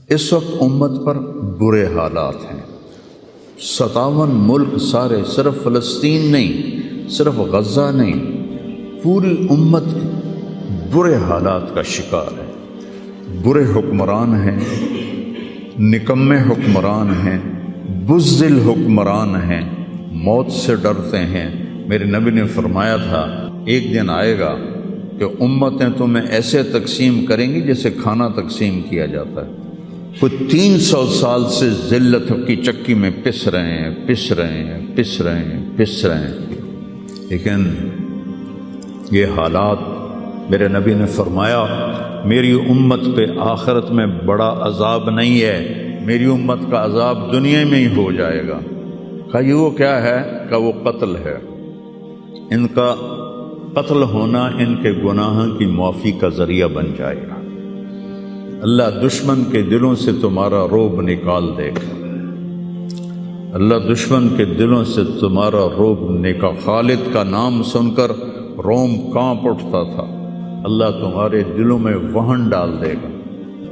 اس وقت امت پر برے حالات ہیں۔ 57 ملک سارے، صرف فلسطین نہیں، صرف غزہ نہیں، پوری امت برے حالات کا شکار ہے۔ برے حکمران ہیں، نکمے حکمران ہیں، بزدل حکمران ہیں، موت سے ڈرتے ہیں۔ میرے نبی نے فرمایا تھا ایک دن آئے گا کہ امتیں تمہیں ایسے تقسیم کریں گی جیسے کھانا تقسیم کیا جاتا ہے۔ کوئی 300 سال سے ذلت کی چکی میں پس رہے ہیں، لیکن یہ حالات، میرے نبی نے فرمایا میری امت پہ آخرت میں بڑا عذاب نہیں ہے، میری امت کا عذاب دنیا میں ہی ہو جائے گا۔ کہا یہ وہ کیا ہے؟ کہا وہ قتل ہے۔ ان کا قتل ہونا ان کے گناہوں کی معافی کا ذریعہ بن جائے گا۔ اللہ دشمن کے دلوں سے تمہارا رعب نکال دے گا، اللہ دشمن کے دلوں سے تمہارا رعب نکال۔ خالد کا نام سن کر روم کانپ اٹھتا تھا، اللہ تمہارے دلوں میں وہن ڈال دے گا۔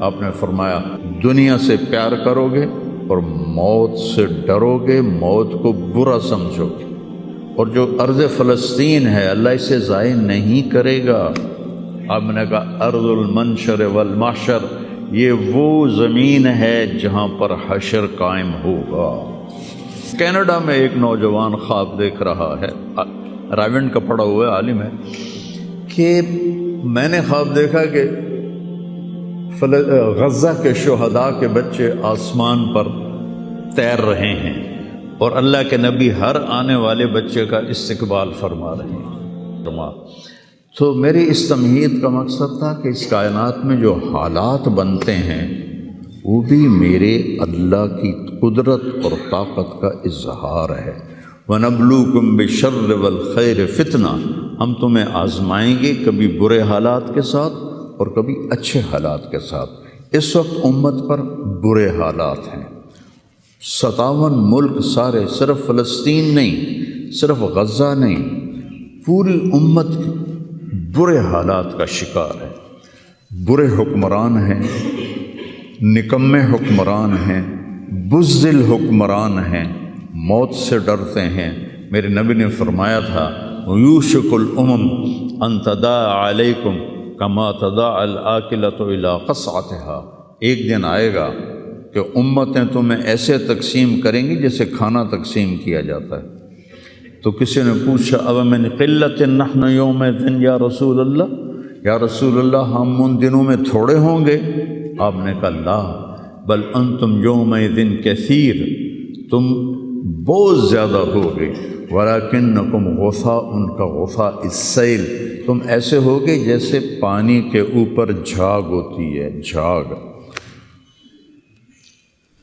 آپ نے فرمایا دنیا سے پیار کرو گے اور موت سے ڈرو گے، موت کو برا سمجھو گے، اور جو ارض فلسطین ہے اللہ اسے ضائع نہیں کرے گا۔ آپ نے کہا ارض المنشر والمحشر، یہ وہ زمین ہے جہاں پر حشر قائم ہوگا۔ کینیڈا میں ایک نوجوان خواب دیکھ رہا ہے، رائیونڈ کا پڑھا ہوا عالم ہے، کہ میں نے خواب دیکھا کہ غزہ کے شہداء کے بچے آسمان پر تیر رہے ہیں اور اللہ کے نبی ہر آنے والے بچے کا استقبال فرما رہے ہیں۔ تو میری اس تمہید کا مقصد تھا کہ اس کائنات میں جو حالات بنتے ہیں وہ بھی میرے اللہ کی قدرت اور طاقت کا اظہار ہے۔ وَنَبْلُوكُمْ بِالشَّرِّ وَالْخَيْرِ فِتْنَةً، ہم تمہیں آزمائیں گے کبھی برے حالات کے ساتھ اور کبھی اچھے حالات کے ساتھ۔ اس وقت امت پر برے حالات ہیں۔ 57 ملک سارے، صرف فلسطین نہیں، صرف غزہ نہیں، پوری امت برے حالات کا شکار ہے۔ برے حکمران ہیں، نکمے حکمران ہیں، بزدل حکمران ہیں، موت سے ڈرتے ہیں۔ میرے نبی نے فرمایا تھا یوشک الامم ان تداعی علیکم کما تداعی الآکلۃ الی قصعتها، ایک دن آئے گا کہ امتیں تمہیں ایسے تقسیم کریں گی جیسے کھانا تقسیم کیا جاتا ہے۔ تو کسی نے پوچھا اب من قلت نحن یومئذ یا رسول اللہ، یا رسول اللہ ہم ان دنوں میں تھوڑے ہوں گے؟ آپ نے کہا لا بل انتم یومئذ کثیر، تم بہت زیادہ ہوگے، ولکنکم غثاء، ان کا غثاء السیل، تم ایسے ہوگے جیسے پانی کے اوپر جھاگ ہوتی ہے، جھاگ۔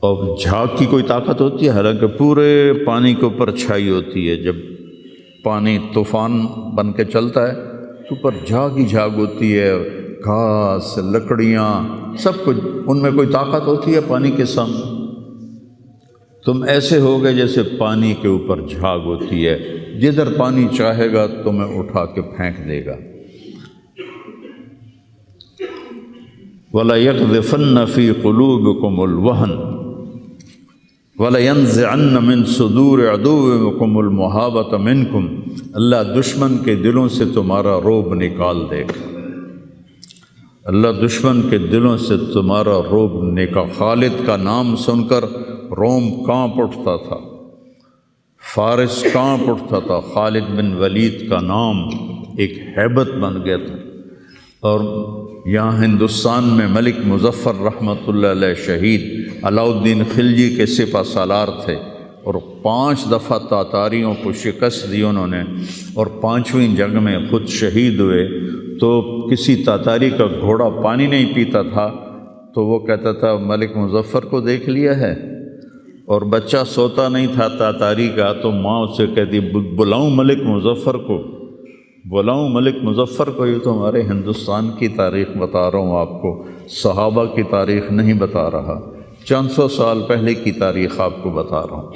اور جھاگ کی کوئی طاقت ہوتی ہے؟ حالانکہ پورے پانی کے اوپر چھائی ہوتی ہے، جب پانی طوفان بن کے چلتا ہے تو اوپر جھاگ ہی جھاگ ہوتی ہے، گھاس، لکڑیاں، سب کچھ، ان میں کوئی طاقت ہوتی ہے پانی کے سامنے؟ تم ایسے ہوگے جیسے پانی کے اوپر جھاگ ہوتی ہے، جدھر پانی چاہے گا تمہیں اٹھا کے پھینک دے گا۔ وَلَيَقْذِفَنَّ فِي قُلُوبِكُمُ الْوَهْنَ وَلَيَنزِعَنَّ مِن صُدُورِ عَدُوِّكُمُ الْمُهَابَةَ مِنكُمْ، اللہ دشمن کے دلوں سے تمہارا رعب نکال دے گا، اللہ دشمن کے دلوں سے تمہارا رعب نکال۔ خالد کا نام سن کر روم کانپ اٹھتا تھا، فارس کانپ اٹھتا تھا۔ خالد بن ولید کا نام ایک ہیبت بن گیا تھا۔ اور یہاں ہندوستان میں ملک مظفر رحمۃ اللہ علیہ شہید علاؤ الدین خلجی کے سپہ سالار تھے، اور 5 دفعہ تاتاریوں کو شکست دی انہوں نے، اور 5ویں جنگ میں خود شہید ہوئے۔ تو کسی تاتاری کا گھوڑا پانی نہیں پیتا تھا تو وہ کہتا تھا ملک مظفر کو دیکھ لیا ہے، اور بچہ سوتا نہیں تھا تاتاری کا تو ماں اس سے کہتی بلاؤں ملک مظفر کو، بلاؤں ملک مظفر کو۔ یہ تو ہمارے ہندوستان کی تاریخ بتا رہا ہوں آپ کو، صحابہ کی تاریخ نہیں بتا رہا، 400 سال پہلے کی تاریخ آپ کو بتا رہا ہوں۔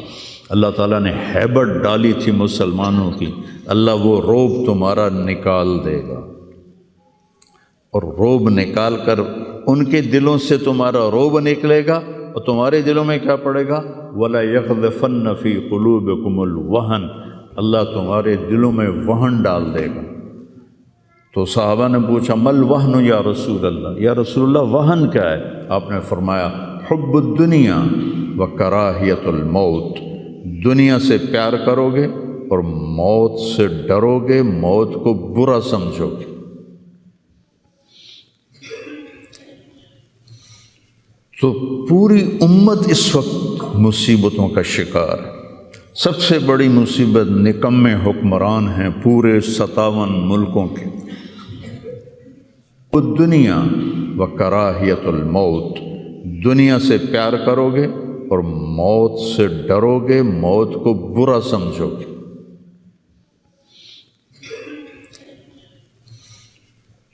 اللہ تعالیٰ نے ہیبت ڈالی تھی مسلمانوں کی، اللہ وہ رعب تمہارا نکال دے گا، اور رعب نکال کر ان کے دلوں سے تمہارا روب نکلے گا اور تمہارے دلوں میں کیا پڑے گا؟ وَلَا يَقْذِفَنَّ فِي قُلُوبِكُمُ الْوَهْنَ، اللہ تمہارے دلوں میں وہن ڈال دے گا۔ تو صحابہ نے پوچھا مل وہن یا رسول اللہ، یا رسول اللہ وہن کیا ہے؟ آپ نے فرمایا حب الدنیا و کراہیت الموت، دنیا سے پیار کرو گے اور موت سے ڈرو گے، موت کو برا سمجھو گے۔ تو پوری امت اس وقت مصیبتوں کا شکار ہے۔ سب سے بڑی مصیبت نکمے حکمران ہیں پورے 57 ملکوں کے۔ دنیا و کراہیت الموت، دنیا سے پیار کرو گے اور موت سے ڈرو گے، موت کو برا سمجھو گے۔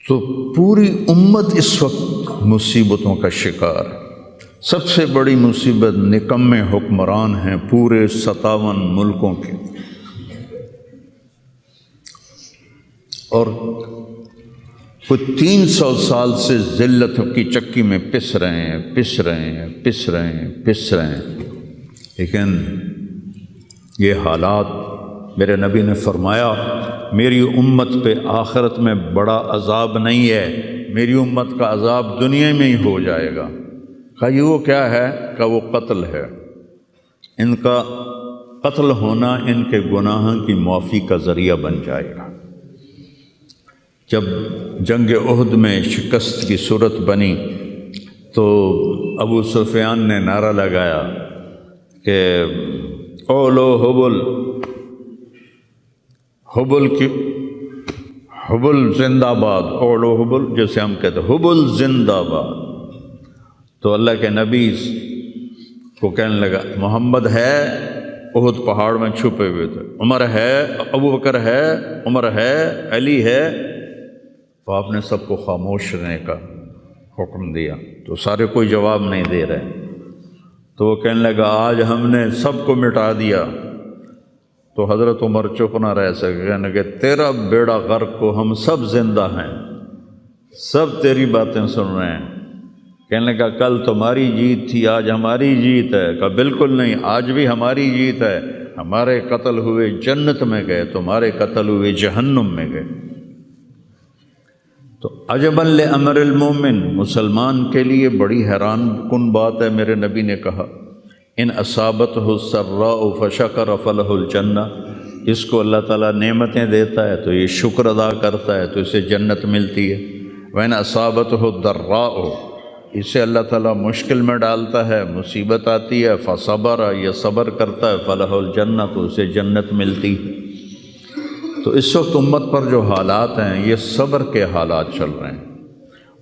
تو پوری امت اس وقت مصیبتوں کا شکار ہے۔ سب سے بڑی مصیبت نکمے حکمران ہیں پورے 57 ملکوں کے، اور وہ 300 سال سے ذلت کی چکی میں پس رہے ہیں۔ لیکن یہ حالات، میرے نبی نے فرمایا میری امت پہ آخرت میں بڑا عذاب نہیں ہے، میری امت کا عذاب دنیا میں ہی ہو جائے گا۔ کہا یہ وہ کیا ہے؟ کہ وہ قتل ہے۔ ان کا قتل ہونا ان کے گناہوں کی معافی کا ذریعہ بن جائے گا۔ جب جنگ احد میں شکست کی صورت بنی تو ابو سفیان نے نعرہ لگایا کہ اولو حبل زندہ باد، اولو حبل، جیسے ہم کہتے ہیں حبل زندہ باد۔ تو اللہ کے نبی کو کہنے لگا محمد ہے، احد پہاڑ میں چھپے ہوئے تھے، عمر ہے، ابو بکر ہے، عمر ہے، علی ہے۔ تو آپ نے سب کو خاموش رہنے کا حکم دیا، تو سارے کوئی جواب نہیں دے رہے۔ تو وہ کہنے لگا آج ہم نے سب کو مٹا دیا۔ تو حضرت عمر چپ نہ رہ سکے، کہنے کہ تیرا بیڑا غرق کو ہم سب زندہ ہیں، سب تیری باتیں سن رہے ہیں۔ کہنے لگا کل تمہاری جیت تھی، آج ہماری جیت ہے۔ کہا بالکل نہیں، آج بھی ہماری جیت ہے، ہمارے قتل ہوئے جنت میں گئے، تمہارے قتل ہوئے جہنم میں گئے۔ تو عجبا لامر المومن، مسلمان کے لیے بڑی حیران کن بات ہے۔ میرے نبی نے کہا ان اصابتہ السراء فشکر فلہ الجنہ، اس کو اللہ تعالیٰ نعمتیں دیتا ہے تو یہ شکر ادا کرتا ہے تو اسے جنت ملتی ہے۔ وَإِنْ أَصَابَتْهُ الضَّرَّاءُ، اسے اللہ تعالیٰ مشکل میں ڈالتا ہے، مصیبت آتی ہے، فصبر، یہ صبر کرتا ہے، فلہ الجنہ، تو اسے جنت ملتی ہے۔ تو اس وقت امت پر جو حالات ہیں یہ صبر کے حالات چل رہے ہیں،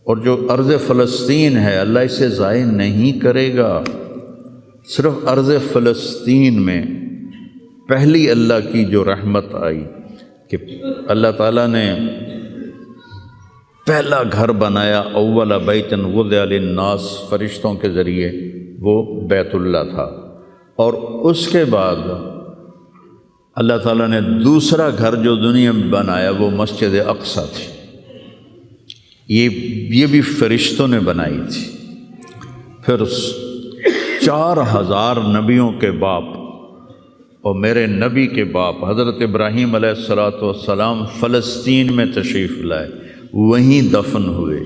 اور جو ارض فلسطین ہے اللہ اسے ضائع نہیں کرے گا۔ صرف ارض فلسطین میں پہلی اللہ کی جو رحمت آئی کہ اللہ تعالیٰ نے پہلا گھر بنایا، اول بیت وضع للناس، فرشتوں کے ذریعے، وہ بیت اللہ تھا، اور اس کے بعد اللہ تعالیٰ نے دوسرا گھر جو دنیا میں بنایا وہ مسجد اقصیٰ تھی۔ یہ بھی فرشتوں نے بنائی تھی۔ پھر 4000 نبیوں کے باپ اور میرے نبی کے باپ حضرت ابراہیم علیہ السلام فلسطین میں تشریف لائے، وہیں دفن ہوئے۔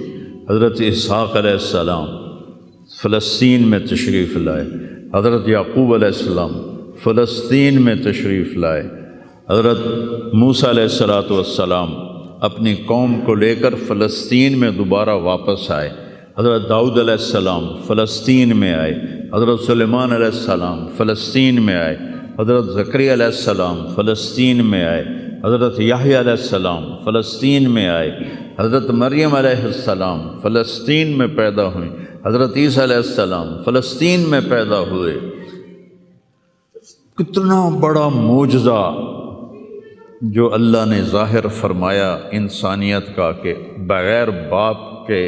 حضرت اسحاق علیہ السلام فلسطین میں تشریف لائے، حضرت یعقوب علیہ السلام فلسطین میں تشریف لائے، حضرت موسیٰ علیہ السلام اپنی قوم کو لے کر فلسطین میں دوبارہ واپس آئے، حضرت داؤد علیہ السلام فلسطین میں آئے، حضرت سلیمان علیہ السلام فلسطین میں آئے، حضرت زکریا علیہ السلام فلسطین میں آئے، حضرت یحییٰ علیہ السلام فلسطین میں آئے، حضرت مریم علیہ السلام فلسطین میں پیدا ہوئیں، حضرت عیسیٰ علیہ السلام فلسطین میں پیدا ہوئے۔ کتنا بڑا معجزہ جو اللہ نے ظاہر فرمایا انسانیت کا، کہ بغیر باپ کے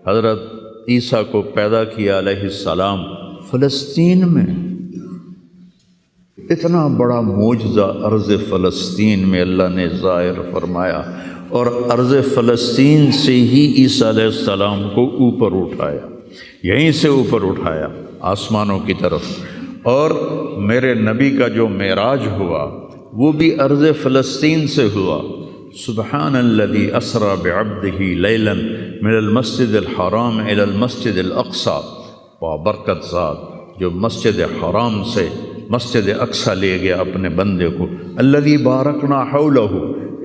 حضرت عیسیٰ کو پیدا کیا علیہ السلام فلسطین میں۔ اتنا بڑا معجزہ ارض فلسطین میں اللہ نے ظاہر فرمایا، اور ارض فلسطین سے ہی عیسیٰ علیہ السلام کو اوپر اٹھایا، یہیں سے اوپر اٹھایا آسمانوں کی طرف۔ اور میرے نبی کا جو معراج ہوا وہ بھی ارض فلسطین سے ہوا۔ سبحان الذی اسری بعبدہ لیلا من المسجد الحرام الی المسجد الاقصی، بابرکت ذات جو مسجد حرام سے مسجد اقصی لے گیا اپنے بندے کو۔ الذی بارکنا حولہ،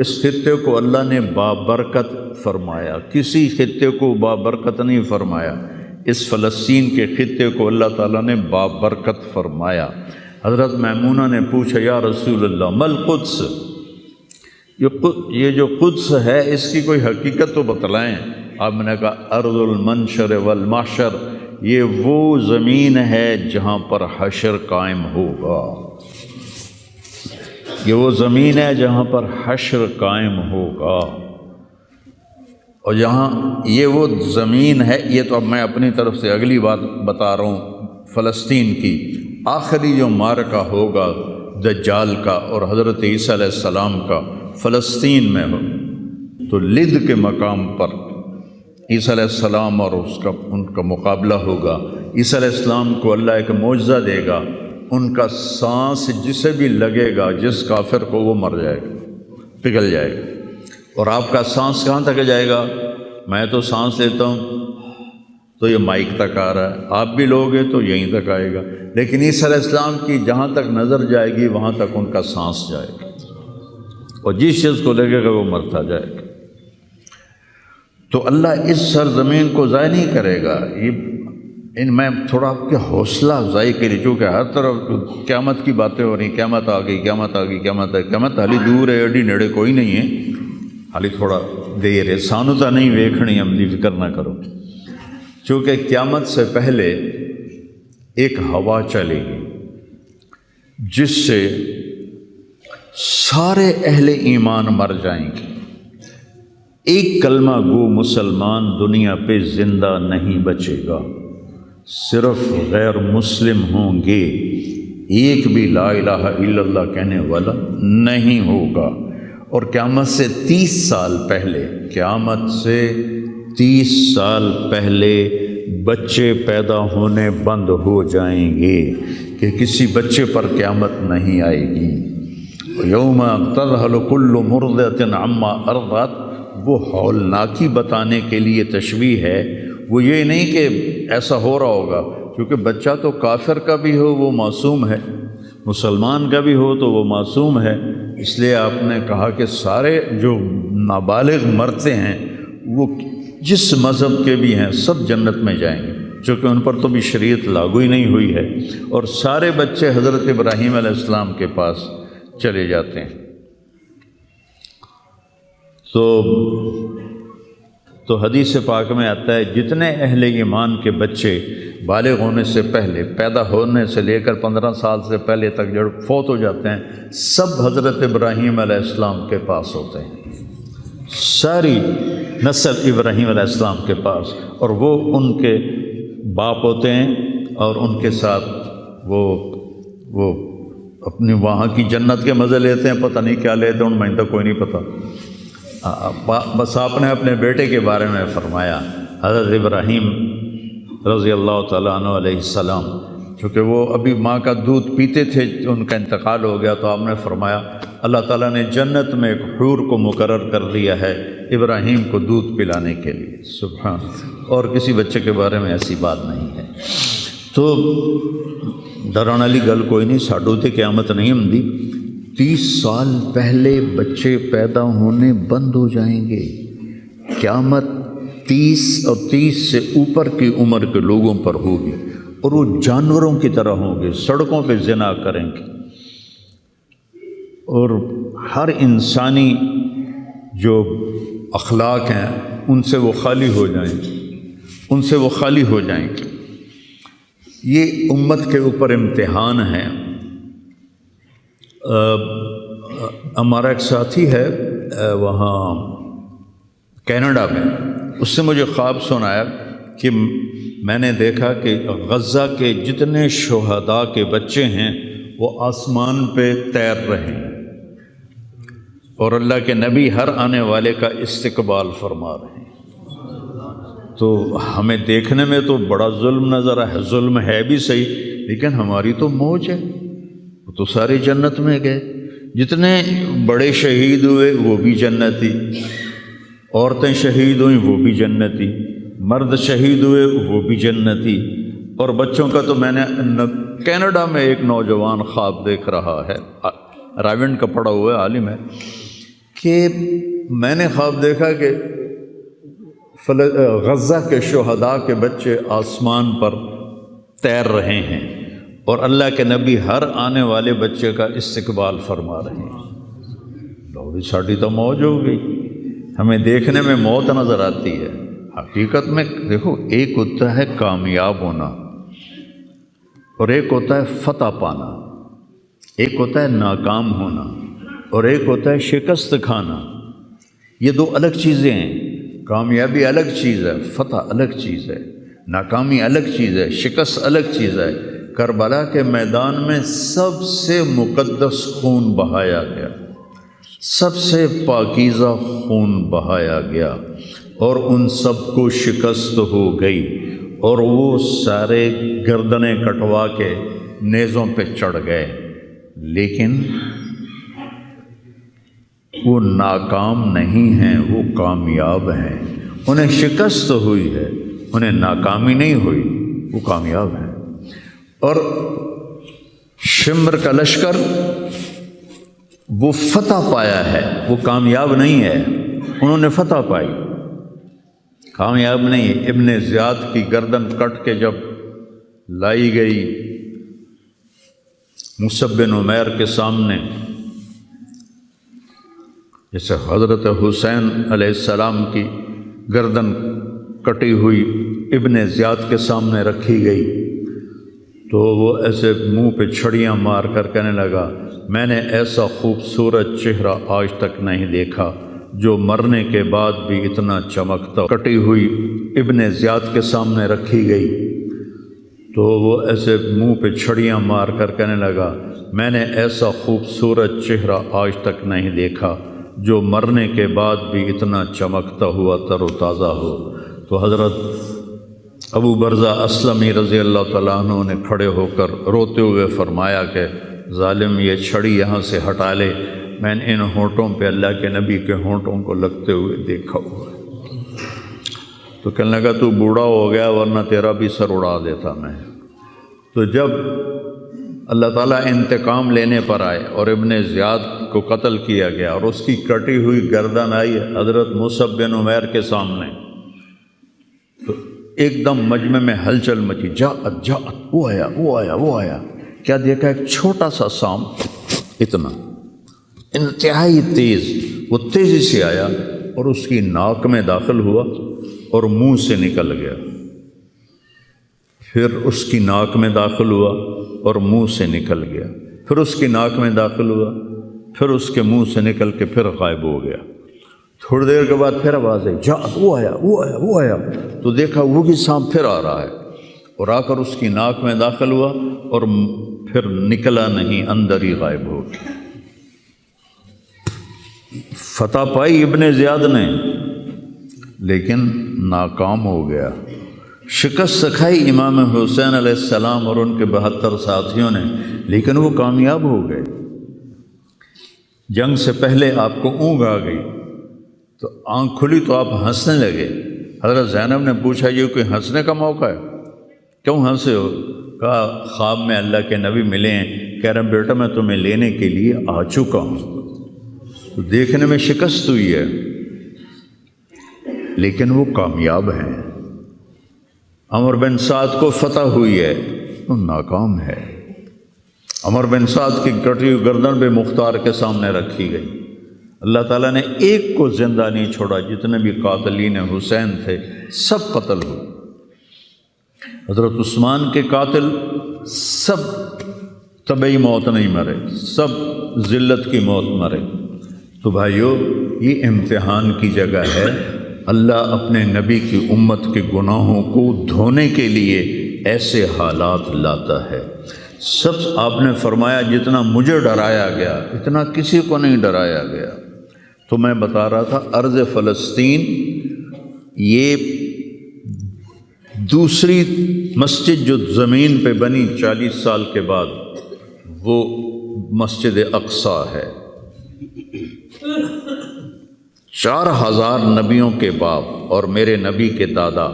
اس خطے کو اللہ نے بابرکت فرمایا، کسی خطے کو بابرکت نہیں فرمایا، اس فلسطین کے خطے کو اللہ تعالیٰ نے بابرکت فرمایا۔ حضرت میمونہ نے پوچھا یا رسول اللہ مل قدس، یہ جو قدس ہے اس کی کوئی حقیقت تو بتلائیں۔ آپ نے کہا ارض المنشر والمحشر، یہ وہ زمین ہے جہاں پر حشر قائم ہوگا، یہ وہ زمین ہے جہاں پر حشر قائم ہوگا۔ اور جہاں یہ وہ زمین ہے، یہ تو اب میں اپنی طرف سے اگلی بات بتا رہا ہوں، فلسطین کی آخری جو معرکہ ہوگا دجال کا اور حضرت عیسیٰ علیہ السلام کا فلسطین میں ہو، تو لد کے مقام پر عیسیٰ علیہ السلام اور ان کا مقابلہ ہوگا۔ عیسیٰ علیہ السلام کو اللہ ایک معجزہ دے گا، ان کا سانس جسے بھی لگے گا، جس کافر کو، وہ مر جائے گا، پگھل جائے گا۔ اور آپ کا سانس کہاں تک جائے گا؟ میں تو سانس لیتا ہوں تو یہ مائک تک آ رہا ہے، آپ بھی لوگے تو یہیں تک آئے گا، لیکن عیسیٰ علیہ السلام کی جہاں تک نظر جائے گی وہاں تک ان کا سانس جائے گا، اور جس چیز کو لگے گا وہ مرتا جائے گا۔ تو اللہ اس سرزمین کو ضائع نہیں کرے گا۔ میں تھوڑا آپ کے حوصلہ افزائی کے لیے، چونکہ ہر طرف قیامت کی باتیں ہو رہی، قیامت آ گئی، قیامت آ گئی، قیامت آ گئی، قیامت حالی دور ہے، ایڈی نیڑے کوئی نہیں ہے، حالی تھوڑا دیر ہے، سانو تا نہیں ویکھنی، ہم دی فکر نہ کرو۔ چونکہ قیامت سے پہلے ایک ہوا چلے گی جس سے سارے اہل ایمان مر جائیں گے، ایک کلمہ گو مسلمان دنیا پہ زندہ نہیں بچے گا، صرف غیر مسلم ہوں گے، ایک بھی لا الہ الا اللہ کہنے والا نہیں ہوگا۔ اور قیامت سے 30 سال پہلے، قیامت سے 30 سال پہلے بچے پیدا ہونے بند ہو جائیں گے کہ کسی بچے پر قیامت نہیں آئے گی۔ یوم تذہل کل مرضعۃ عما ارضعت، وہ ہولناکی بتانے کے لیے تشبیہ ہے، وہ یہ نہیں کہ ایسا ہو رہا ہوگا، کیونکہ بچہ تو کافر کا بھی ہو وہ معصوم ہے، مسلمان کا بھی ہو تو وہ معصوم ہے، اس لیے آپ نے کہا کہ سارے جو نابالغ مرتے ہیں وہ جس مذہب کے بھی ہیں سب جنت میں جائیں گے، چونکہ ان پر تو بھی شریعت لاگو ہی نہیں ہوئی ہے، اور سارے بچے حضرت ابراہیم علیہ السلام کے پاس چلے جاتے ہیں۔ تو حدیث پاک میں آتا ہے جتنے اہل ایمان کے بچے بالغ ہونے سے پہلے، پیدا ہونے سے لے کر 15 سال سے پہلے تک جو فوت ہو جاتے ہیں، سب حضرت ابراہیم علیہ السلام کے پاس ہوتے ہیں، ساری نسل ابراہیم علیہ السلام کے پاس، اور وہ ان کے باپ ہوتے ہیں، اور ان کے ساتھ وہ اپنی وہاں کی جنت کے مزے لیتے ہیں، پتہ نہیں کیا لیتے ہیں، ان میں تو کوئی نہیں پتہ۔ بس آپ نے اپنے بیٹے کے بارے میں فرمایا، حضرت ابراہیم رضی اللہ تعالیٰ عنہ علیہ السلام، چونکہ وہ ابھی ماں کا دودھ پیتے تھے، ان کا انتقال ہو گیا، تو آپ نے فرمایا اللہ تعالیٰ نے جنت میں ایک حور کو مقرر کر دیا ہے ابراہیم کو دودھ پلانے کے لیے، سبحان، اور کسی بچے کے بارے میں ایسی بات نہیں ہے۔ تو ڈران والی گل کوئی نہیں، ساڈو تے قیامت نہیں ہوندی، 30 سال پہلے بچے پیدا ہونے بند ہو جائیں گے، قیامت 30 اور 30 سے اوپر کی عمر کے لوگوں پر ہوگی، اور وہ جانوروں کی طرح ہوں گے، سڑکوں پہ زنا کریں گے، اور ہر انسانی جو اخلاق ہیں ان سے وہ خالی ہو جائیں گے، ان سے وہ خالی ہو جائیں گے۔ یہ امت کے اوپر امتحان ہے۔ ہمارا ایک ساتھی ہے وہاں کینیڈا میں، اس سے مجھے خواب سنایا کہ میں نے دیکھا کہ غزہ کے جتنے شہداء کے بچے ہیں وہ آسمان پہ تیر رہے ہیں، اور اللہ کے نبی ہر آنے والے کا استقبال فرما رہے ہیں۔ تو ہمیں دیکھنے میں تو بڑا ظلم نظر ہے، ظلم ہے بھی صحیح، لیکن ہماری تو موج ہے، وہ تو سارے جنت میں گئے۔ جتنے بڑے شہید ہوئے وہ بھی جنتی، عورتیں شہید ہوئیں وہ بھی جنتی، مرد شہید ہوئے وہ بھی جنتی۔ اور بچوں کا تو میں نے کینیڈا میں ایک نوجوان خواب دیکھ رہا ہے، راونڈ کا پڑھا ہوا ہے، عالم ہے، کہ میں نے خواب دیکھا کہ غزہ کے شہداء کے بچے آسمان پر تیر رہے ہیں اور اللہ کے نبی ہر آنے والے بچے کا استقبال فرما رہے ہیں۔ لوگ ساڑھی تو موج ہو گئی، ہمیں دیکھنے میں موت نظر آتی ہے، حقیقت میں دیکھو ایک ہوتا ہے کامیاب ہونا اور ایک ہوتا ہے فتح پانا، ایک ہوتا ہے ناکام ہونا اور ایک ہوتا ہے شکست کھانا۔ یہ دو الگ چیزیں ہیں، کامیابی الگ چیز ہے، فتح الگ چیز ہے، ناکامی الگ چیز ہے، شکست الگ چیز ہے۔ کربلا کے میدان میں سب سے مقدس خون بہایا گیا، سب سے پاکیزہ خون بہایا گیا اور ان سب کو شکست ہو گئی اور وہ سارے گردنیں کٹوا کے نیزوں پہ چڑھ گئے، لیکن وہ ناکام نہیں ہیں، وہ کامیاب ہیں۔ انہیں شکست ہوئی ہے، انہیں ناکامی نہیں ہوئی، وہ کامیاب ہیں۔ اور شمر کا لشکر وہ فتح پایا ہے، وہ کامیاب نہیں ہے، انہوں نے فتح پائی، کامیاب نہیں ہے۔ ابن زیاد کی گردن کٹ کے جب لائی گئی مصعب بن عمیر کے سامنے، جیسے حضرت حسین علیہ السلام کی گردن کٹی ہوئی ابن زیاد کے سامنے رکھی گئی، تو وہ ایسے منہ پہ چھڑیاں مار کر کہنے لگا، میں نے ایسا خوبصورت چہرہ آج تک نہیں دیکھا جو مرنے کے بعد بھی اتنا چمکتا۔ کٹی ہوئی ابن زیاد کے سامنے رکھی گئی تو وہ ایسے منہ پہ چھڑیاں مار کر کہنے لگا، میں نے ایسا خوبصورت چہرہ آج تک نہیں دیکھا جو مرنے کے بعد بھی اتنا چمکتا ہوا تر و تازہ ہو۔ تو حضرت ابو برزہ اسلمی رضی اللہ تعالیٰ عنہ نے کھڑے ہو کر روتے ہوئے فرمایا کہ ظالم یہ چھڑی یہاں سے ہٹا لے، میں نے ان ہونٹوں پہ اللہ کے نبی کے ہونٹوں کو لگتے ہوئے دیکھا ہوا ہے۔ تو کہنے لگا تو بوڑھا ہو گیا ورنہ تیرا بھی سر اڑا دیتا میں۔ تو جب اللہ تعالیٰ انتقام لینے پر آئے اور ابن زیاد کو قتل کیا گیا اور اس کی کٹی ہوئی گردن آئی حضرت مصعب بن عمیر کے سامنے، تو ایک دم مجمع میں ہلچل مچی، جاءت جاءت، وہ آیا وہ آیا وہ آیا۔ کیا دیکھا؟ ایک چھوٹا سا سانپ، اتنا انتہائی تیز، وہ تیزی سے آیا اور اس کی ناک میں داخل ہوا اور منہ سے نکل گیا، پھر اس کی ناک میں داخل ہوا اور منہ سے نکل گیا، پھر اس کی ناک میں داخل ہوا، پھر اس کے منہ سے نکل کے پھر غائب ہو گیا۔ تھوڑی دیر کے بعد پھر آواز آئی، جاءت، وہ آیا وہ آیا وہ آیا۔ تو دیکھا وہی سانپ پھر آ رہا ہے اور آ کر اس کی ناک میں داخل ہوا اور پھر نکلا نہیں، اندر ہی غائب ہو گیا۔ فتح پائی ابن زیاد نے لیکن ناکام ہو گیا، شکست کھائی امام حسین علیہ السلام اور ان کے 72 ساتھیوں نے، لیکن وہ کامیاب ہو گئے۔ جنگ سے پہلے آپ کو اونگ آ گئی تو آنکھ کھلی تو آپ ہنسنے لگے۔ حضرت زینب نے پوچھا یہ کوئی ہنسنے کا موقع ہے، کیوں ہنسے ہو؟ کہا خواب میں اللہ کے نبی ملے ہیں، کہہ رہے ہیں بیٹا میں تمہیں لینے کے لیے آ چکا ہوں۔ تو دیکھنے میں شکست ہوئی ہے لیکن وہ کامیاب ہیں۔ عمر بن سعد کو فتح ہوئی ہے، وہ ناکام ہے۔ عمر بن سعد کی کٹی ہوئی گردن بے مختار کے سامنے رکھی گئی، اللہ تعالیٰ نے ایک کو زندہ نہیں چھوڑا، جتنے بھی قاتلین حسین تھے سب قتل ہوئے۔ حضرت عثمان کے قاتل سب طبعی موت نہیں مرے، سب ذلت کی موت مرے۔ تو بھائیو یہ امتحان کی جگہ ہے، اللہ اپنے نبی کی امت کے گناہوں کو دھونے کے لیے ایسے حالات لاتا ہے۔ سب آپ نے فرمایا جتنا مجھے ڈرایا گیا اتنا کسی کو نہیں ڈرایا گیا۔ تو میں بتا رہا تھا ارض فلسطین یہ دوسری مسجد جو زمین پہ بنی 40 سال کے بعد وہ مسجد اقصیٰ ہے۔ 4000 نبیوں کے باپ اور میرے نبی کے دادا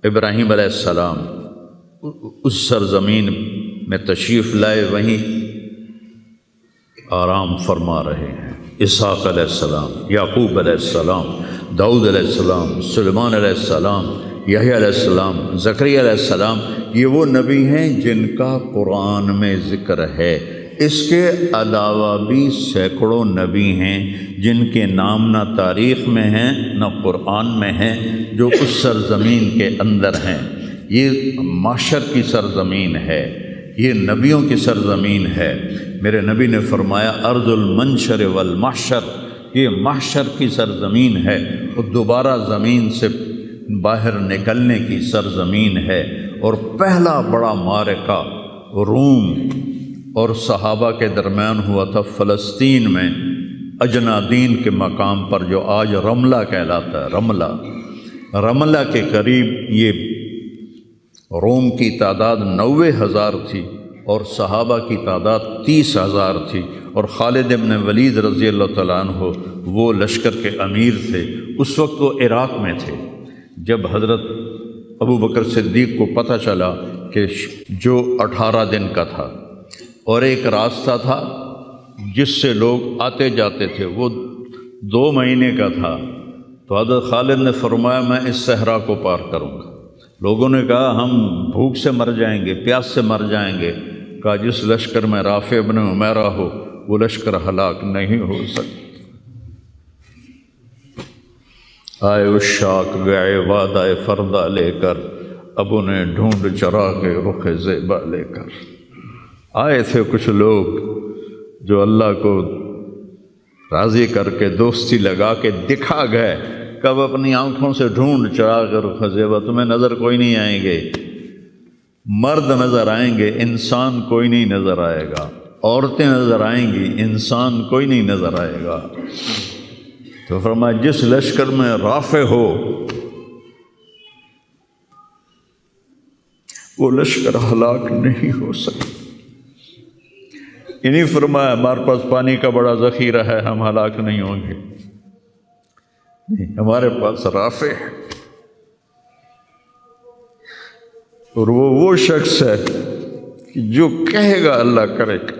ابراہیم علیہ السلام اس سرزمین میں تشریف لائے، وہیں آرام فرما رہے ہیں۔ اسحاق علیہ السلام، یعقوب علیہ السلام، داؤد علیہ السلام، سلیمان علیہ السلام، یحییٰ علیہ السلام، زکریا علیہ السلام، یہ وہ نبی ہیں جن کا قرآن میں ذکر ہے۔ اس کے علاوہ بھی سینکڑوں نبی ہیں جن کے نام نہ تاریخ میں ہیں نہ قرآن میں ہیں، جو اس سرزمین کے اندر ہیں۔ یہ محشر کی سرزمین ہے، یہ نبیوں کی سرزمین ہے۔ میرے نبی نے فرمایا ارض المنشر والمحشر، یہ محشر کی سرزمین ہے اور دوبارہ زمین سے باہر نکلنے کی سرزمین ہے۔ اور پہلا بڑا معرکہ روم اور صحابہ کے درمیان ہوا تھا فلسطین میں، اجنادین کے مقام پر، جو آج رملہ کہلاتا ہے۔ رملہ کے قریب یہ روم کی تعداد 90,000 تھی اور صحابہ کی تعداد 30,000 تھی، اور خالد ابن ولید رضی اللہ تعالیٰ عنہ وہ لشکر کے امیر تھے۔ اس وقت وہ عراق میں تھے۔ جب حضرت ابو بکر صدیق کو پتہ چلا کہ جو 18 دن کا تھا اور ایک راستہ تھا جس سے لوگ آتے جاتے تھے وہ 2 مہینے کا تھا، تو حضرت خالد نے فرمایا میں اس صحرا کو پار کروں گا۔ لوگوں نے کہا ہم بھوک سے مر جائیں گے، پیاس سے مر جائیں گے۔ کہا جس لشکر میں رافع ابن عمیرہ ہو وہ لشکر ہلاک نہیں ہو سکتا۔ آئے اشاق گئے وعدہ فردہ لے کر، ابو نے ڈھونڈ چراغ رخ زیبا لے کر۔ آئے تھے کچھ لوگ جو اللہ کو راضی کر کے دوستی لگا کے دکھا گئے، کب اپنی آنکھوں سے ڈھونڈ چراغ رخ زیبا، تمہیں نظر کوئی نہیں آئیں گے، مرد نظر آئیں گے، انسان کوئی نہیں نظر آئے گا، عورتیں نظر آئیں گی، انسان کوئی نہیں نظر آئے گا۔ تو فرمایا جس لشکر میں رافع ہو وہ لشکر ہلاک نہیں ہو سکتا۔ انہیں فرمایا ہمارے پاس پانی کا بڑا ذخیرہ ہے، ہم ہلاک نہیں ہوں گے، نہیں، ہمارے پاس رافع ہے۔ اور وہ شخص ہے کہ جو کہے گا اللہ کرے گا۔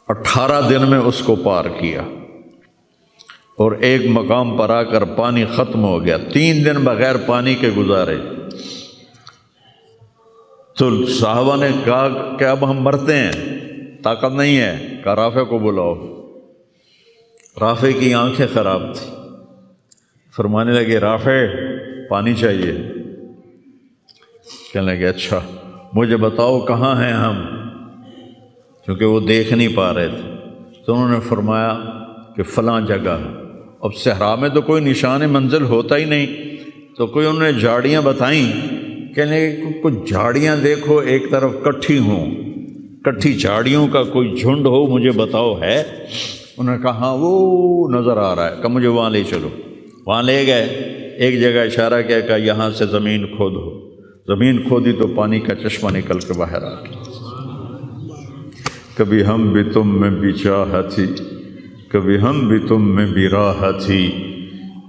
18 دن میں اس کو پار کیا اور ایک مقام پر آ کر پانی ختم ہو گیا۔ 3 دن بغیر پانی کے گزارے تو صحابہ نے کہا کہ اب ہم مرتے ہیں، طاقت نہیں ہے۔ کہا رافع کو بلاؤ۔ رافع کی آنکھیں خراب تھیں، فرمانے لگے رافع پانی چاہیے۔ کہنے لگے اچھا مجھے بتاؤ کہاں ہیں ہم، کیونکہ وہ دیکھ نہیں پا رہے تھے۔ تو انہوں نے فرمایا کہ فلاں جگہ۔ اب صحرا میں تو کوئی نشان منزل ہوتا ہی نہیں، تو کوئی انہوں نے جھاڑیاں بتائیں، کہنے لگے کچھ جھاڑیاں دیکھو ایک طرف کٹھی ہوں، کٹھی جھاڑیوں کا کوئی جھنڈ ہو، مجھے بتاؤ ہے؟ انہوں نے کہا ہاں وہ نظر آ رہا ہے، کہ مجھے وہاں لے چلو۔ وہاں لے گئے، ایک جگہ اشارہ کیا کہ یہاں سے زمین کھودو۔ زمین کھودی تو پانی کا چشمہ نکل کے باہر آ گیا۔ کبھی ہم بھی تم میں بھی چاہت تھی، کبھی ہم بھی تم میں بھی راہ تھی،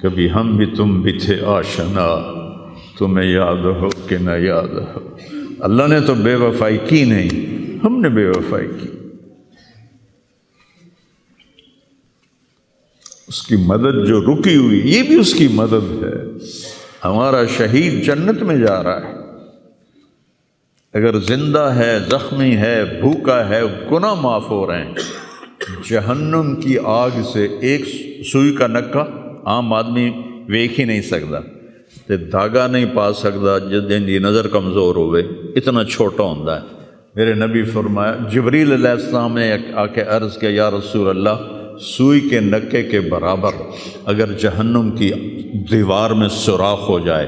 کبھی ہم بھی تم بھی تھے آشنا، تمہیں یاد ہو کہ نہ یاد ہو۔ اللہ نے تو بے وفائی کی نہیں، ہم نے بے وفائی کی۔ اس کی مدد جو رکی ہوئی، یہ بھی اس کی مدد ہے۔ ہمارا شہید جنت میں جا رہا ہے، اگر زندہ ہے، زخمی ہے، بھوکا ہے، گناہ معاف ہو رہے ہیں۔ جہنم کی آگ سے ایک سوئی کا نکا عام آدمی ویکھ ہی نہیں سکتا، تے دھاگا نہیں پا سکتا جن دی نظر کمزور ہوئے، اتنا چھوٹا ہوتا ہے۔ میرے نبی فرمایا، جبریل علیہ السلام نے آ کے عرض کیا یا رسول اللہ، سوئی کے نکے کے برابر اگر جہنم کی دیوار میں سوراخ ہو جائے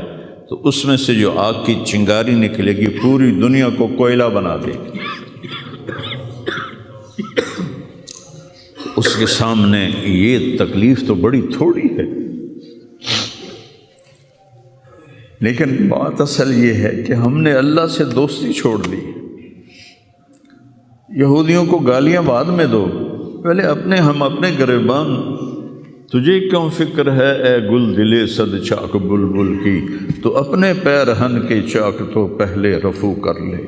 تو اس میں سے جو آگ کی چنگاری نکلے گی پوری دنیا کو کوئلہ بنا دے گی۔ اس کے سامنے یہ تکلیف تو بڑی تھوڑی ہے۔ لیکن بات اصل یہ ہے کہ ہم نے اللہ سے دوستی چھوڑ دی۔ یہودیوں کو گالیاں بعد میں دو، پہلے ہم اپنے گریبان، تجھے کیوں فکر ہے اے گل دلے صد چاک بلبل کی، تو اپنے پیرہن کے چاک تو پہلے رفو کر لے۔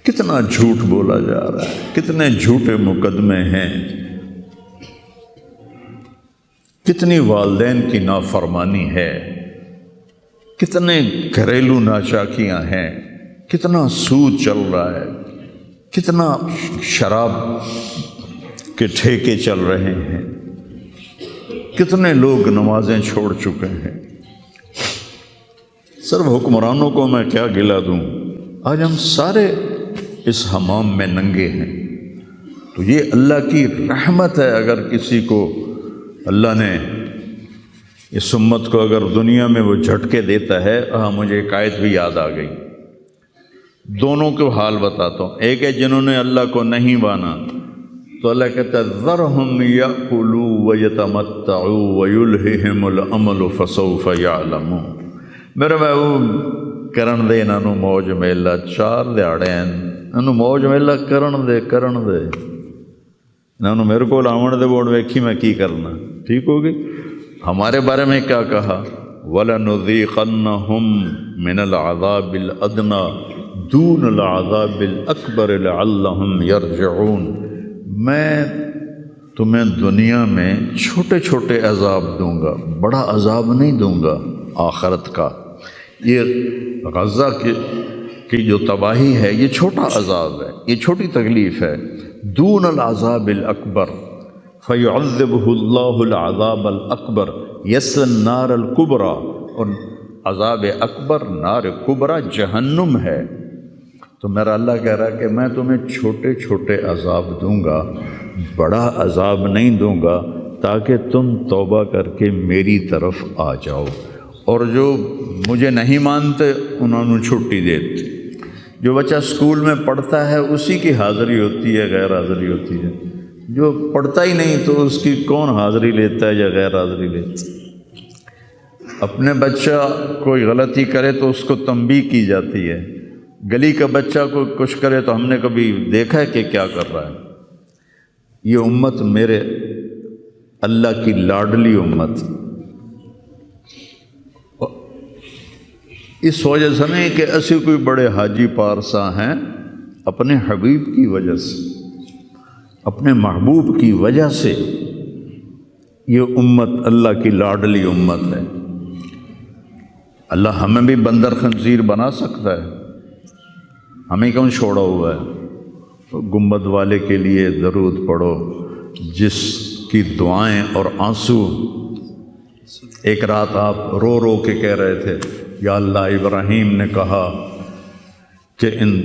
کتنا جھوٹ بولا جا رہا ہے، کتنے جھوٹے مقدمے ہیں، کتنی والدین کی نافرمانی ہے، کتنے گھریلو ناچاکیاں ہیں، کتنا سود چل رہا ہے، کتنا شراب کے ٹھیکے چل رہے ہیں، کتنے لوگ نمازیں چھوڑ چکے ہیں۔ صرف حکمرانوں کو میں کیا گلہ دوں، آج ہم سارے اس حمام میں ننگے ہیں۔ تو یہ اللہ کی رحمت ہے، اگر کسی کو اللہ نے اس امت کو اگر دنیا میں وہ جھٹکے دیتا ہے۔ مجھے ایک آیت بھی یاد آ گئی، دونوں کو حال بتاتا ہوں۔ ایک ہے جنہوں نے اللہ کو نہیں مانا، تو اللہ کہتا ہے ذرہم یأکلوا ویتمتعوا ویلہہم الامل فسوف یعلمون۔ میرے محبوب کرن دے انہاں نوں موج میلا، 4 دہاڑے انہاں نوں موج میلا کرن دے انہاں نوں میرے کول آون دے، ووٹ ویکھی میں کی کرنا، ٹھیک ہوگی۔ ہمارے بارے میں کیا کہا، وَلَنُذِيقَنَّهُم مِّنَ الْعَذَابِ الْأَدْنَىٰ دُونَ الْعَذَابِ الْأَكْبَرِ لَعَلَّهُمْ يَرْجِعُونَ۔ میں تمہیں دنیا میں چھوٹے چھوٹے عذاب دوں گا، بڑا عذاب نہیں دوں گا آخرت کا۔ یہ غزہ کی جو تباہی ہے، یہ چھوٹا عذاب ہے، یہ چھوٹی تکلیف ہے۔ دون العذاب الاکبر فیعذبہ اللہ العذاب الاکبر یصلی النار الکبریٰ، اور عذاب اکبر نار کبریٰ جہنم ہے۔ تو میرا اللہ کہہ رہا ہے کہ میں تمہیں چھوٹے چھوٹے عذاب دوں گا، بڑا عذاب نہیں دوں گا، تاکہ تم توبہ کر کے میری طرف آ جاؤ، اور جو مجھے نہیں مانتے انہوں نے چھٹی دیتی۔ جو بچہ اسکول میں پڑھتا ہے اسی کی حاضری ہوتی ہے، غیر حاضری ہوتی ہے۔ جو پڑھتا ہی نہیں تو اس کی کون حاضری لیتا ہے یا غیر حاضری لیتا ہے۔ اپنے بچہ کوئی غلطی کرے تو اس کو تنبیہ کی جاتی ہے، گلی کا بچہ کوئی کچھ کرے تو ہم نے کبھی دیکھا ہے کہ کیا کر رہا ہے۔ یہ امت میرے اللہ کی لاڈلی امت، اس وجہ سے نہیں کہ ایسے کوئی بڑے حاجی پارسا ہیں، اپنے حبیب کی وجہ سے، اپنے محبوب کی وجہ سے یہ امت اللہ کی لاڈلی امت ہے۔ اللہ ہمیں بھی بندر خنزیر بنا سکتا ہے، ہمیں کیوں چھوڑا ہوا ہے؟ گنبد والے کے لیے درود پڑھو، جس کی دعائیں اور آنسو، ایک رات آپ رو رو کے کہہ رہے تھے یا اللہ، ابراہیم نے کہا کہ ان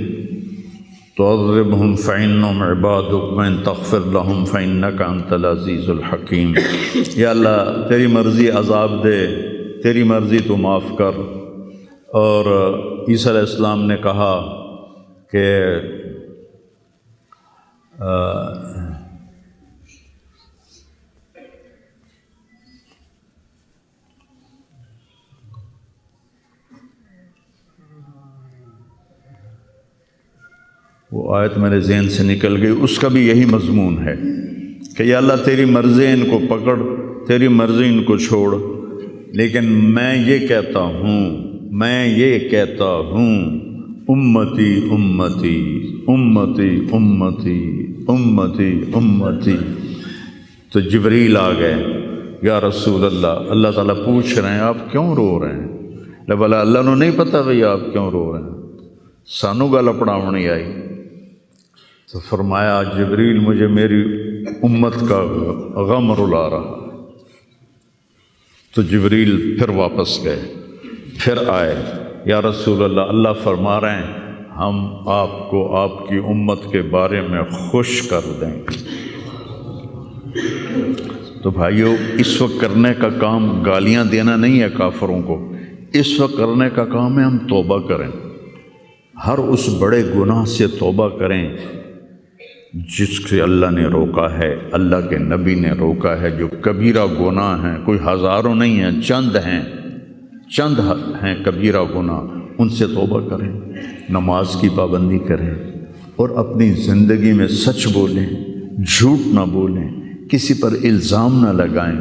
تعذبہم فإنہم عبادک وإن تغفر لہم فإنک انت العزیز الحکیم۔ یا اللہ تیری مرضی عذاب دے، تیری مرضی تو معاف کر۔ اور عیسیٰ علیہ السلام نے کہا کہ وہ آیت میرے ذہن سے نکل گئی، اس کا بھی یہی مضمون ہے کہ یا اللہ تیری مرضی ان کو پکڑ، تیری مرضی ان کو چھوڑ، لیکن میں یہ کہتا ہوں امتی امتی امتی امتی امتی امتی۔ تو جبریل آ گئے، یا رسول اللہ، اللہ تعالیٰ پوچھ رہے ہیں آپ کیوں رو رہے ہیں؟ بھلا اللہ نو نہیں پتہ بھئی آپ کیوں رو رہے ہیں؟ سانو گل پڑھاونی آئی۔ تو فرمایا جبریل مجھے میری امت کا غم رلا رہا۔ تو جبریل پھر واپس گئے، پھر آئے، یا رسول اللہ، اللہ فرما رہے ہیں ہم آپ کو آپ کی امت کے بارے میں خوش کر دیں گے۔ تو بھائیو، اس وقت کرنے کا کام گالیاں دینا نہیں ہے کافروں کو، اس وقت کرنے کا کام ہے ہم توبہ کریں، ہر اس بڑے گناہ سے توبہ کریں جس سے اللہ نے روکا ہے، اللہ کے نبی نے روکا ہے، جو کبیرہ گناہ ہیں، کوئی ہزاروں نہیں ہیں، چند ہیں کبیرہ گناہ، ان سے توبہ کریں، نماز کی پابندی کریں اور اپنی زندگی میں سچ بولیں، جھوٹ نہ بولیں، کسی پر الزام نہ لگائیں،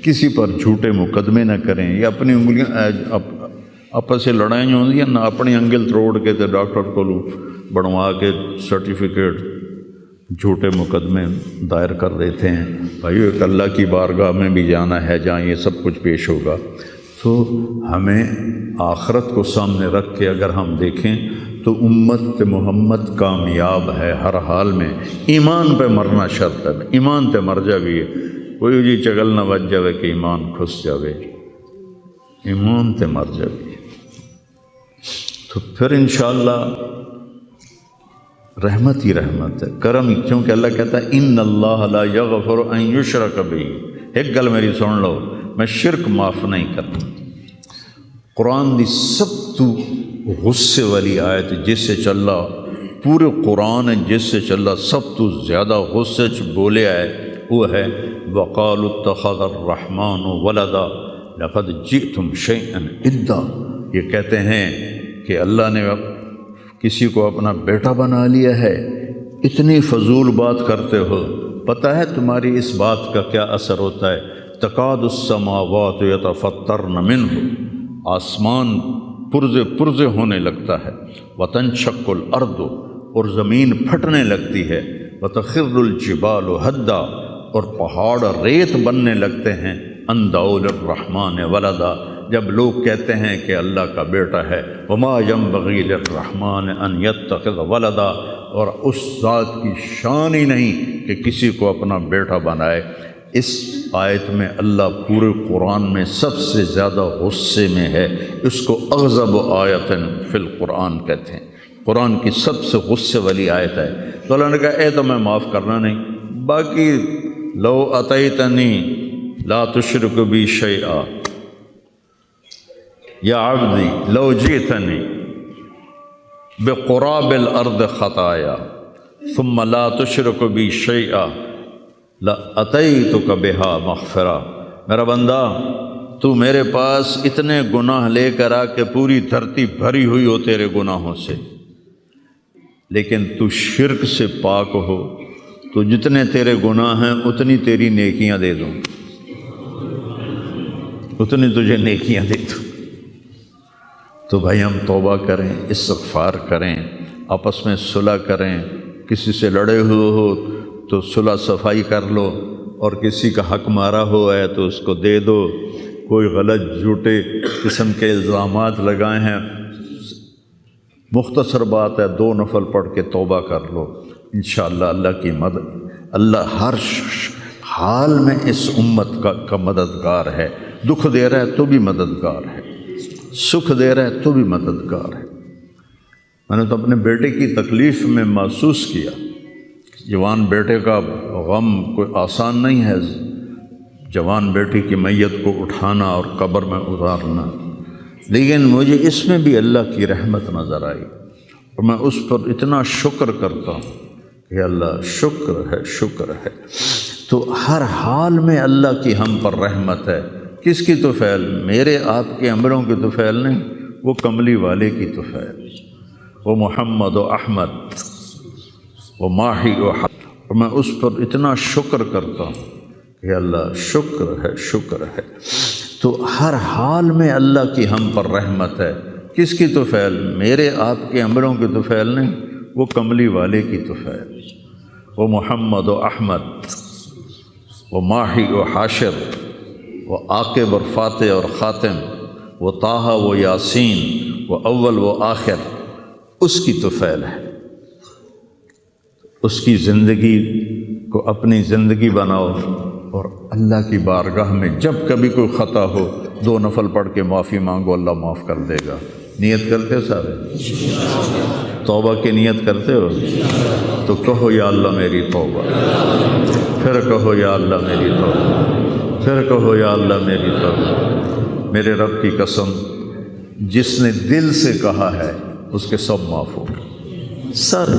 کسی پر جھوٹے مقدمے نہ کریں، یا اپنی انگلیاں آپس سے لڑائیں ہوتی ہیں نہ، اپنی انگل توڑ کے تو ڈاکٹر کو بنوا کے سرٹیفکیٹ جھوٹے مقدمے دائر کر دیتے ہیں۔ بھائی ایک اللہ کی بارگاہ میں بھی جانا ہے جہاں یہ سب کچھ پیش ہوگا، تو ہمیں آخرت کو سامنے رکھ کے اگر ہم دیکھیں تو امت محمد کامیاب ہے ہر حال میں۔ ایمان پہ مرنا شرط ہے، ایمان تے مر جاوی، کوئی جی چگل نہ بچ جاوے کہ ایمان کھس جاوے، ایمان تے مر جاوی، تو پھر انشاءاللہ رحمت ہی رحمت ہے، کرم ہی، کیونکہ اللہ کہتا ہے ان اللہ لا یغفر ان یشرک بہ۔ ایک گل میری سن لو، میں شرک معاف نہیں کرتا۔ قرآن دی سب تو غصے والی آیت جس سے چلا پورے قرآن جس سے چلا سب تو زیادہ غصے چ بولے آئے وہ ہے وقالوا اتخذ الرحمن ولدا لقد جئتم شیئا ادا۔ یہ کہتے ہیں کہ اللہ نے کسی کو اپنا بیٹا بنا لیا ہے، اتنی فضول بات کرتے ہو، پتہ ہے تمہاری اس بات کا کیا اثر ہوتا ہے؟ تکاد السماوات یتفطرن منہ، آسمان پرزے ہونے لگتا ہے، وتنشق الارض، اور زمین پھٹنے لگتی ہے، وتخر الجبال ہدا، اور پہاڑ ریت بننے لگتے ہیں، ان دعوا للرحمن ولدا، جب لوگ کہتے ہیں کہ اللہ کا بیٹا ہے، وما ينبغي للرحمن ان يتخذ ولدا، اور اس ذات کی شان ہی نہیں کہ کسی کو اپنا بیٹا بنائے۔ اس آیت میں اللہ پورے قرآن میں سب سے زیادہ غصے میں ہے، اس کو اغضب آیت فی القرآن کہتے ہیں، قرآن کی سب سے غصے والی آیت ہے۔ تو اللہ نے کہا اے تو میں معاف کرنا نہیں، باقی لو اتیتنی لا تشرک بی شیئا یا عبدی لو جئتنی بقراب الارض خطایا ثم لا تشرک بی شیئا لاتیتک بہا مغفرہ۔ میرا بندہ تو میرے پاس اتنے گناہ لے کر آ کے پوری دھرتی بھری ہوئی ہو تیرے گناہوں سے، لیکن تو شرک سے پاک ہو تو جتنے تیرے گناہ ہیں اتنی تیری نیکیاں دے دوں، اتنی تجھے نیکیاں دے دوں۔ تو بھائی ہم توبہ کریں، استغفار کریں، آپس میں صلح کریں، کسی سے لڑے ہوئے ہو تو صلح صفائی کر لو، اور کسی کا حق مارا ہوا ہے تو اس کو دے دو، کوئی غلط جھوٹے قسم کے الزامات لگائے ہیں، مختصر بات ہے 2 نفل پڑھ کے توبہ کر لو، انشاءاللہ اللہ کی مدد، اللہ ہر حال میں اس امت کا مددگار ہے، دکھ دے رہا ہے تو بھی مددگار ہے، سکھ دے رہا ہے تو بھی مددگار ہے۔ میں نے تو اپنے بیٹے کی تکلیف میں محسوس کیا، جوان بیٹے کا غم کوئی آسان نہیں ہے، جوان بیٹی کی میت کو اٹھانا اور قبر میں اتارنا، لیکن مجھے اس میں بھی اللہ کی رحمت نظر آئی، اور میں اس پر اتنا شکر کرتا ہوں کہ اللہ شکر ہے۔ تو ہر حال میں اللہ کی ہم پر رحمت ہے، کس کی طفیل؟ میرے آپ کے عملوں کی طفیل نہیں، وہ کملی والے کی طفیل، وہ محمد و احمد و ماہی و حق، اور میں اس پر اتنا شکر کرتا ہوں کہ اللہ شکر ہے۔ تو ہر حال میں اللہ کی ہم پر رحمت ہے، کس کی طفیل؟ میرے آپ کے عملوں کی طفیل نہیں، وہ کملی والے کی طفیل، وہ محمد و احمد و ماہی و حاشر، وہ عاقب اور فاتح اور خاتم، وہ طٰہٰ و یاسین، وہ اول و آخر، اس کی طفیل ہے۔ اس کی زندگی کو اپنی زندگی بناؤ، اور اللہ کی بارگاہ میں جب کبھی کوئی خطا ہو 2 نفل پڑھ کے معافی مانگو، اللہ معاف کر دے گا۔ نیت کرتے ہو سارے؟ توبہ کی نیت کرتے ہو؟ تو کہو یا اللہ میری توبہ، پھر کہو یا اللہ میری توبہ، پھر کہو یا اللہ میری توبہ۔ میرے رب کی قسم، جس نے دل سے کہا ہے اس کے سب معاف ہو۔ سر